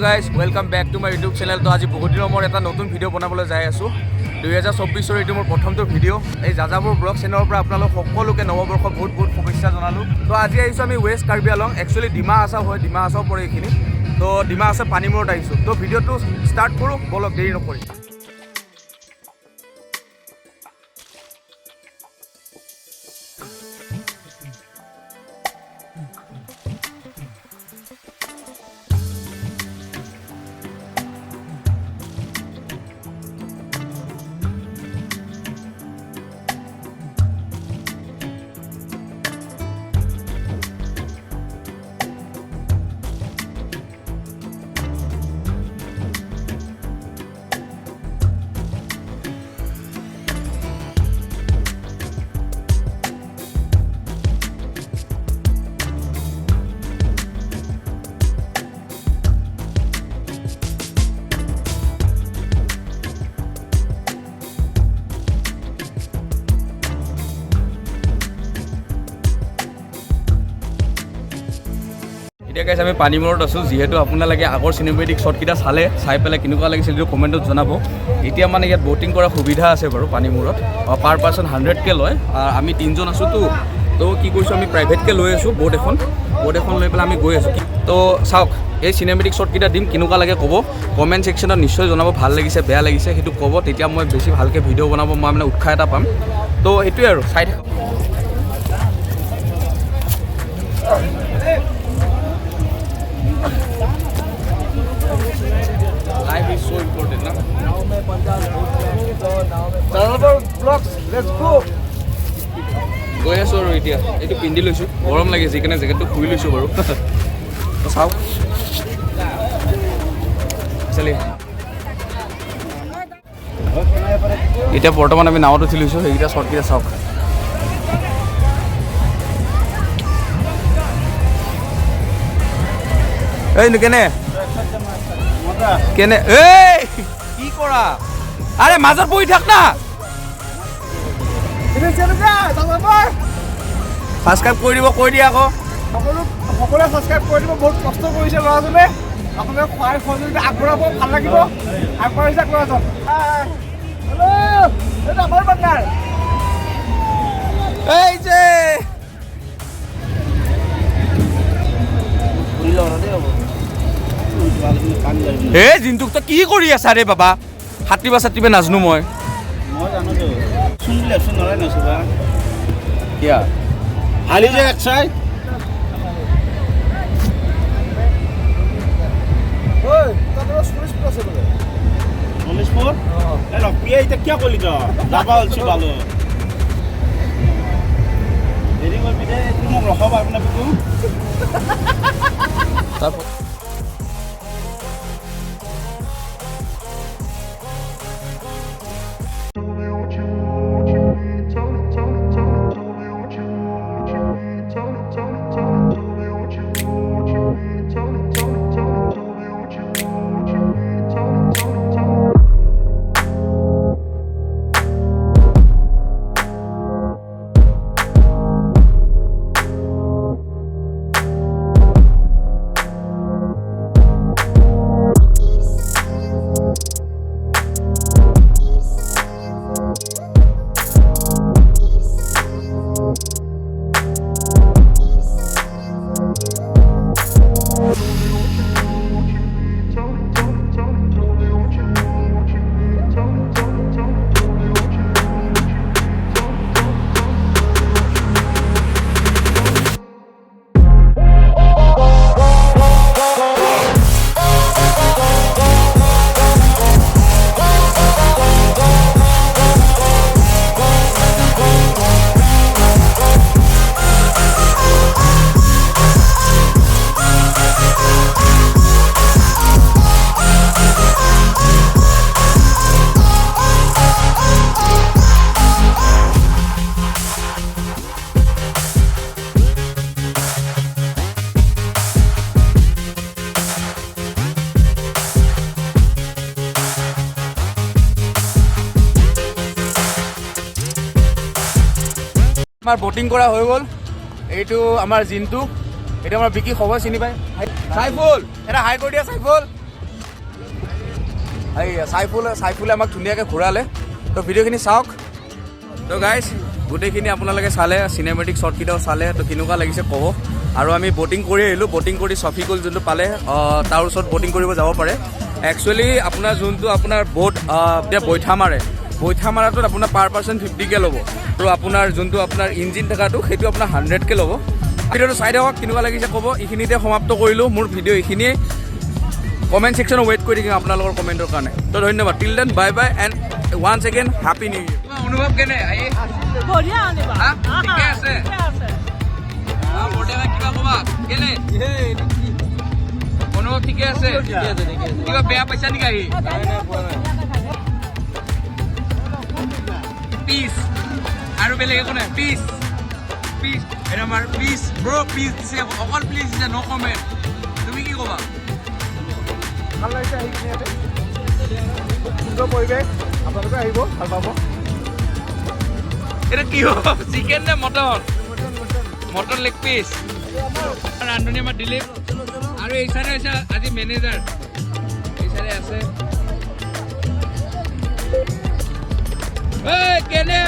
guys, welcome back to my YouTube channel. তো আজি বহুত দিনৰ মই এটা নতুন ভিডিঅ' বনাবলৈ যাই আছো 2024 এটো মোৰ প্ৰথমটো ভিডিঅ' এই যাযাবৰ ব্লগ চেনেলৰ পৰা আপোনালোক সকলোকে নৱবৰ্ষ বহুত শুভেচ্ছা জনালো তো আজি আহিছো আমি ৱেষ্ট কাৰ্বিআলং একচুয়ালি ডিমাহাসাও হয় ডিমাহাসাও পৰে এইখিনি তো ডিমাহাসাও পানীমূৰত আহিছো তো ভিডিঅ'টো ষ্টাৰ্ট কৰো বলক দেৰি নকৰি এতিয়া গাইছ আমি পানীমূৰত আছো যেহেতু আপোনালোকে আগৰ চিনেমেটিক শ্বটকেইটা চাই পেলাই কেনেকুৱা লাগিছিল এইটো কমেণ্টত জনাব এতিয়া মানে ইয়াত ব'টিং কৰাৰ সুবিধা আছে বাৰু পানীমূৰত পাৰ পাৰ্চন 100কে লয় আমি তিনিজন আছোঁ তো কি কৰিছোঁ আমি প্ৰাইভেটকৈ লৈ আছোঁ ব'ট এখন লৈ পেলাই আমি গৈ আছোঁ তো চাওক এই চিনেমেটিক শ্বটকেইটা দিম কেনেকুৱা লাগে ক'ব কমেণ্ট ছেকশ্যনত নিশ্চয় জনাব ভাল লাগিছে বেয়া লাগিছে সেইটো ক'ব তেতিয়া মই বেছি ভালকৈ ভিডিঅ' বনাব মই মানে উৎসাহ এটা পাম তো সেইটোৱে আৰু চাই থাকক Life is so important, na? Let's go. গৈ আছোঁ আৰু এতিয়া এইটো পিন্ধি লৈছোঁ গৰম লাগে যিকাৰণে জেকেটটো খুলি লৈছোঁ বাৰু চাওক এতিয়া বৰ্তমান আমি নাৱত উঠি লৈছোঁ সেইকেইটা শ্বটকেইটা চাওক এই কেনে কেনে এই কি কৰা আৰে মাজত বহি থাক না সাবস্ক্ৰাইব কৰি দিব কৈ দিয়া আকৌ সকলোৱে সাবস্ক্ৰাইব কৰি দিব বহুত কষ্ট কৰিছে ল'ৰাজনে আপোনালোকে খোৱাৰ সহযোগিতা আগবঢ়াব ভাল লাগিব আগবাঢ়িছে ল'ৰাজন হেল্ল' এইটো আমাৰ বাংগাৰ এই যে হে জিন্তুক তই কি কৰি আছা ৰে বাবা সাঁতুৰিব নাজানো মই জানোতো শুনিলে নৰাই নাছিবা কিয়া হালি যে এক চাই ঐ তহঁতৰ স্পোৰ্টছ আছে বোলে স্পোৰ্ট এ ৰপিয়া এতিয়া কিয় কৰিলি তই যাবা অলছি ভালো দেৰি কৰিবি দে তুমি মোক ৰখাবা আপোনাৰ বুকু আমাৰ বোটিং কৰা হৈ গ'ল এইটো আমাৰ জিন্তু এটা আমাৰ বিকি খবৰ চিনি পায় সাইফুল এটা হাই কৰি দিয়া সাইফুল এই চাইফুলে আমাক ধুনীয়াকৈ ঘূৰালে তো ভিডিঅ'খিনি চাওক তো গাইজ গোটেইখিনি আপোনালোকে চালে চিনেমেটিক শ্বটকেইটাও চালে তো কেনেকুৱা লাগিছে ক'ব আৰু আমি ব'টিং কৰি আহিলোঁ ব'টিং কৰি চফিকুল যোনটো পালে তাৰ ওচৰত ব'টিং কৰিব যাব পাৰে একচুৱেলি আপোনাৰ যোনটো আপোনাৰ ব'ট এতিয়া বৈঠা মাৰাটোত আপোনাৰ পাৰ পাৰ্চন 50K ল'ব আৰু আপোনাৰ যোনটো আপোনাৰ ইঞ্জিন থকাটো সেইটো আপোনাৰ 100K ল'ব ভিডিঅ'টো চাই থাকক কেনেকুৱা লাগিছে ক'ব এইখিনিতে সমাপ্ত কৰিলোঁ মোৰ ভিডিঅ' এইখিনিয়ে কমেণ্ট ছেকশ্যনত ৱেইট কৰি থাকিম আপোনালোকৰ কমেণ্টৰ কাৰণে তো ধন্যবাদ till then bye bye and once again happy new year অনুভৱ কেনে ঠিকে আছে কিবা ক'বা কেনে অনুভৱ ঠিকে আছে কিবা বেয়া পাইছা নেকি আহি পিচ আৰু বেলেগ একো নাই পিচ এটা আমাৰ পিচ ব্ৰ' পিচ দিছে অকল প্লিজ দিছে ন' কমেণ্ট তুমি কি ক'বা ভাল লাগিছে আহি কিনে ইয়াতে সুন্দৰ পৰিৱেশ আপোনালোকে আহিব ভাল পাব এটা কি হ'ব চিকেন নে মটন লেগ পিচ ৰান্ধনি আমাৰ দিলীপ আৰু এই চাইডে হৈছে আজি মেনেজাৰ এই চাইডে আছে কেনে